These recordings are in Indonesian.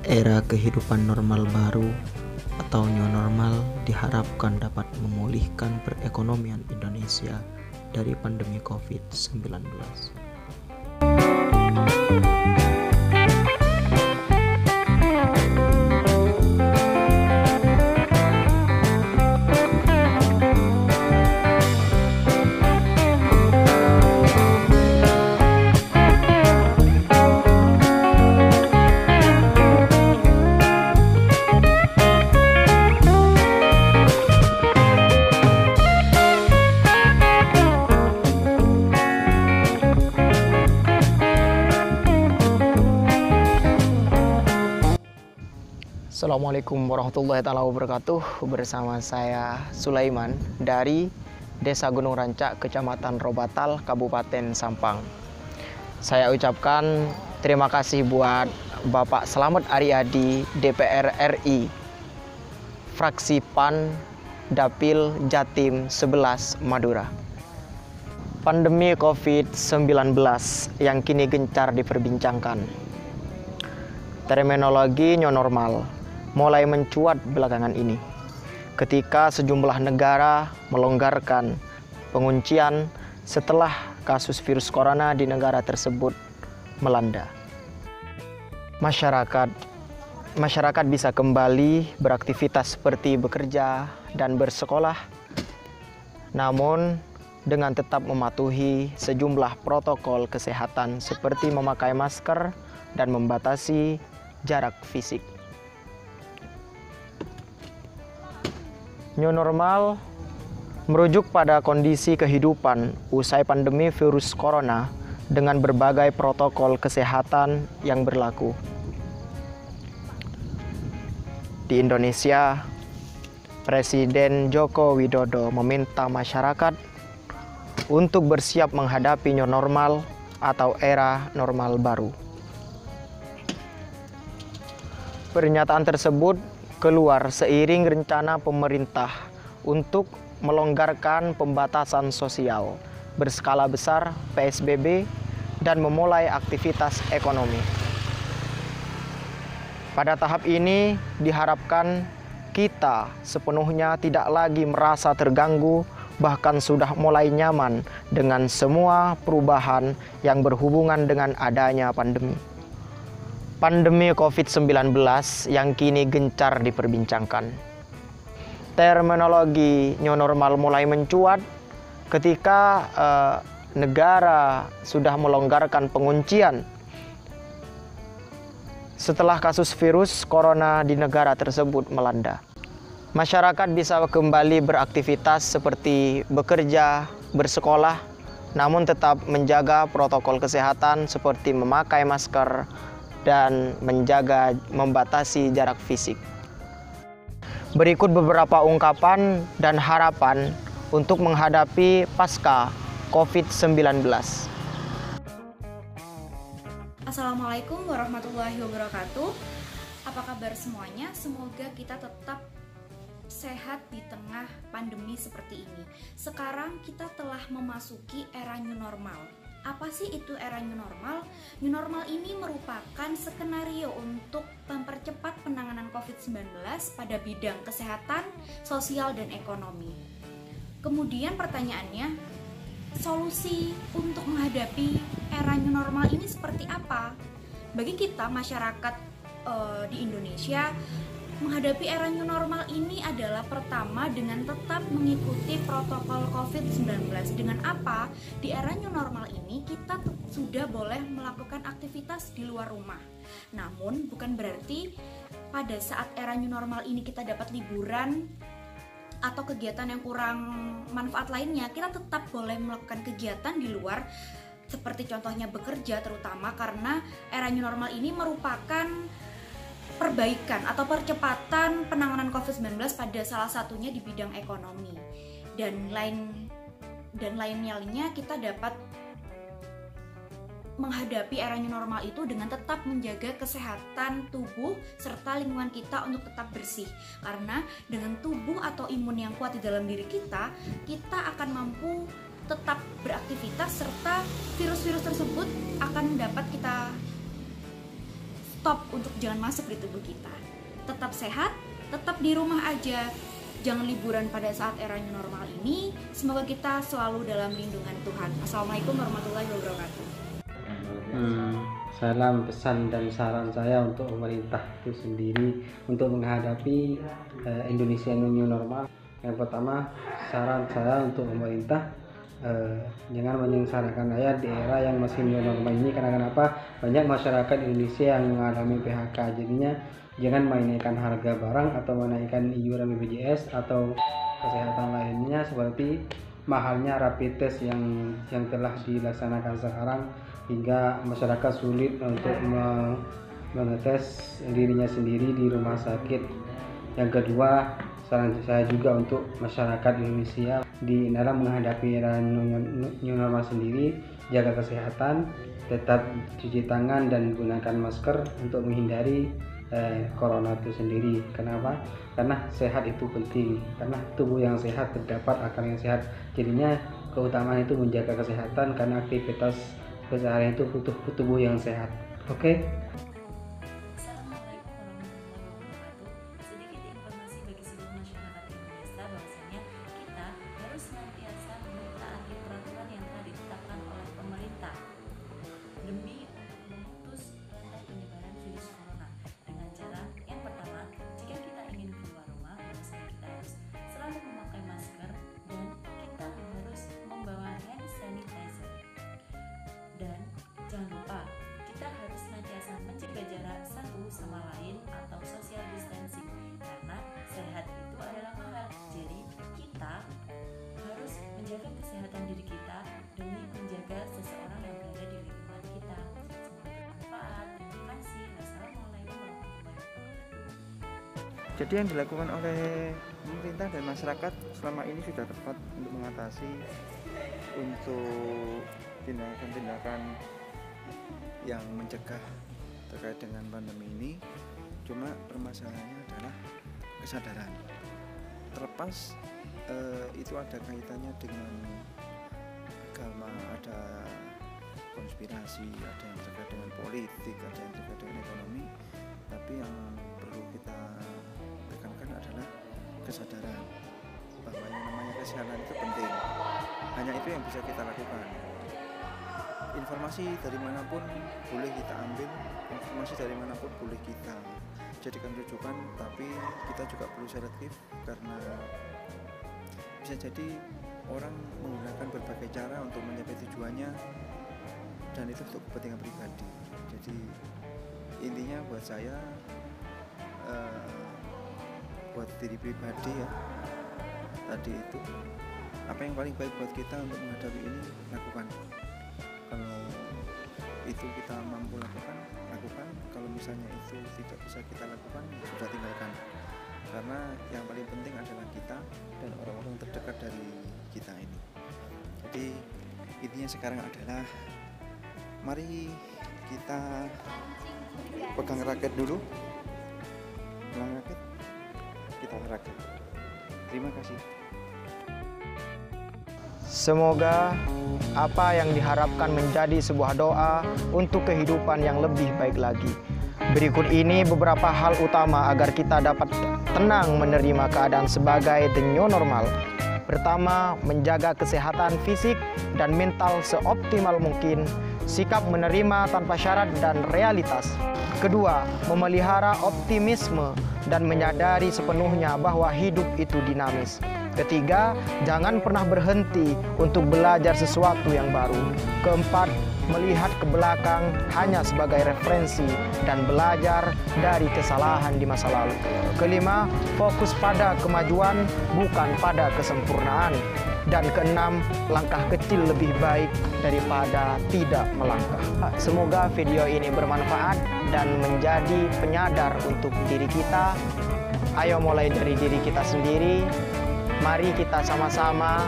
Era kehidupan normal baru atau new normal diharapkan dapat memulihkan perekonomian Indonesia dari pandemi COVID-19. Assalamualaikum warahmatullahi wabarakatuh. Bersama saya Sulaiman dari Desa Gunung Rancak, Kecamatan Robatal, Kabupaten Sampang. Saya ucapkan terima kasih buat Bapak Slamet Aryadi, DPR RI, fraksi PAN, Dapil Jatim 11 Madura. Pandemi COVID-19 yang kini gencar diperbincangkan. Terminologi new normal mulai mencuat belakangan ini ketika sejumlah negara melonggarkan penguncian setelah kasus virus corona di negara tersebut melanda. Masyarakat bisa kembali beraktivitas seperti bekerja dan bersekolah, namun dengan tetap mematuhi sejumlah protokol kesehatan seperti memakai masker dan membatasi jarak fisik. New normal merujuk pada kondisi kehidupan usai pandemi virus corona dengan berbagai protokol kesehatan yang berlaku. Di Indonesia, Presiden Joko Widodo meminta masyarakat untuk bersiap menghadapi new normal atau era normal baru. Pernyataan tersebut keluar seiring rencana pemerintah untuk melonggarkan pembatasan sosial berskala besar PSBB dan memulai aktivitas ekonomi. Pada tahap ini diharapkan kita sepenuhnya tidak lagi merasa terganggu, bahkan sudah mulai nyaman dengan semua perubahan yang berhubungan dengan adanya pandemi. Pandemi COVID-19 yang kini gencar diperbincangkan. Terminologi new normal mulai mencuat ketika negara sudah melonggarkan penguncian setelah kasus virus corona di negara tersebut melanda. Masyarakat bisa kembali beraktivitas seperti bekerja, bersekolah, namun tetap menjaga protokol kesehatan seperti memakai masker dan membatasi jarak fisik. Berikut beberapa ungkapan dan harapan untuk menghadapi pasca COVID-19. Assalamualaikum warahmatullahi wabarakatuh. Apa kabar semuanya? Semoga kita tetap sehat di tengah pandemi seperti ini. Sekarang kita telah memasuki era new normal. Apa sih itu era new normal? New normal ini merupakan skenario untuk mempercepat penanganan COVID-19 pada bidang kesehatan, sosial, dan ekonomi. Kemudian pertanyaannya, solusi untuk menghadapi era new normal ini seperti apa? Bagi kita masyarakat di Indonesia, menghadapi era new normal ini adalah pertama dengan tetap mengikuti protokol COVID-19. Dengan apa? Di era new normal ini kita sudah boleh melakukan aktivitas di luar rumah. Namun bukan berarti pada saat era new normal ini kita dapat liburan atau kegiatan yang kurang manfaat lainnya, kita tetap boleh melakukan kegiatan di luar seperti contohnya bekerja, terutama karena era new normal ini merupakan perbaikan atau percepatan penanganan COVID-19 pada salah satunya di bidang ekonomi, dan lainnya kita dapat menghadapi era new normal itu dengan tetap menjaga kesehatan tubuh serta lingkungan kita untuk tetap bersih. Karena dengan tubuh atau imun yang kuat di dalam diri kita akan mampu tetap beraktivitas serta virus-virus tersebut akan dapat kita stop untuk jangan masuk di tubuh kita. Tetap sehat, tetap di rumah aja. Jangan liburan pada saat era new normal ini. Semoga kita selalu dalam lindungan Tuhan. Assalamualaikum warahmatullahi wabarakatuh. Salam, pesan dan saran saya untuk pemerintah itu sendiri untuk menghadapi Indonesia new normal. Yang pertama, saran saya untuk pemerintah, jangan menyengsarakan rakyat di era yang masih new normal ini. Karena kenapa? Banyak masyarakat Indonesia yang mengalami PHK. Jadinya jangan menaikkan harga barang atau menaikkan iuran BPJS atau kesehatan lainnya, seperti mahalnya rapid test yang telah dilaksanakan sekarang, hingga masyarakat sulit untuk mengetes dirinya sendiri di rumah sakit. Yang kedua, saran saya juga untuk masyarakat Indonesia di dalam menghadapi era new normal sendiri, jaga kesehatan, tetap cuci tangan dan gunakan masker untuk menghindari corona itu sendiri. Kenapa? Karena sehat itu penting, karena tubuh yang sehat terdapat akal yang sehat. Jadinya keutamaan itu menjaga kesehatan, karena aktivitas keseharian itu butuh tubuh yang sehat. Oke? Assalamualaikum warahmatullahi wabarakatuh. Sedikit informasi bagi seluruh masyarakat Indonesia bahwasanya kita harus senantiasa mentaati peraturan yang telah ditetapkan oleh pemerintah demi memutus rantai penyebaran virus corona dengan cara yang pertama, jika kita ingin keluar rumah, bahwasanya kita harus selalu memakai masker dan kita harus membawa hand sanitizer. Dan jangan lupa, kita harus senantiasa menjaga jarak satu sama lain atau social distancing, karena sehat itu adalah mahal. Jadi kita harus menjaga kesehatan diri kita demi menjaga seseorang yang berada di lingkungan kita. Semoga bermanfaat. Terima kasih. Wassalamualaikum warahmatullahi wabarakatuh. Jadi yang dilakukan oleh pemerintah dan masyarakat selama ini sudah tepat untuk mengatasi untuk tindakan-tindakan yang mencegah terkait dengan pandemi ini. Cuma permasalahannya adalah kesadaran. Terlepas itu ada kaitannya dengan agama, ada konspirasi, ada yang terkait dengan politik, ada yang terkait dengan ekonomi, tapi yang perlu kita tekankan adalah kesadaran bahwa yang namanya kesehatan itu penting. Hanya itu yang bisa kita lakukan. Informasi dari manapun boleh kita ambil, informasi dari manapun boleh kita jadikan rujukan, tapi kita juga perlu selektif, karena bisa jadi orang menggunakan berbagai cara untuk mencapai tujuannya, dan itu untuk kepentingan pribadi. Jadi intinya buat saya, buat diri pribadi ya, tadi itu apa yang paling baik buat kita untuk menghadapi ini, lakukan. Kalau itu kita mampu lakukan. Kalau misalnya itu tidak bisa kita lakukan, sudah tinggalkan. Karena yang paling penting adalah kita dan orang-orang terdekat dari kita ini. Jadi intinya sekarang adalah mari kita pegang raket dulu. Pegang raket, kita raket. Terima kasih. Semoga apa yang diharapkan menjadi sebuah doa untuk kehidupan yang lebih baik lagi. Berikut ini beberapa hal utama agar kita dapat tenang menerima keadaan sebagai the new normal. Pertama, menjaga kesehatan fisik dan mental seoptimal mungkin. Sikap menerima tanpa syarat dan realitas. Kedua, memelihara optimisme dan menyadari sepenuhnya bahwa hidup itu dinamis. Ketiga, jangan pernah berhenti untuk belajar sesuatu yang baru. Keempat, melihat ke belakang hanya sebagai referensi dan belajar dari kesalahan di masa lalu. Kelima, fokus pada kemajuan bukan pada kesempurnaan. Dan keenam, langkah kecil lebih baik daripada tidak melangkah. Semoga video ini bermanfaat dan menjadi penyadar untuk diri kita. Ayo mulai dari diri kita sendiri. Mari kita sama-sama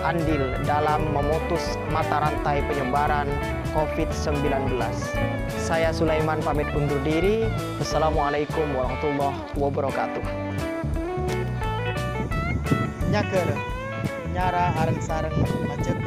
andil dalam memutus mata rantai penyebaran COVID-19. Saya Sulaiman pamit undur diri. Wassalamualaikum warahmatullahi wabarakatuh. Nyaker, nyara areng sareng macet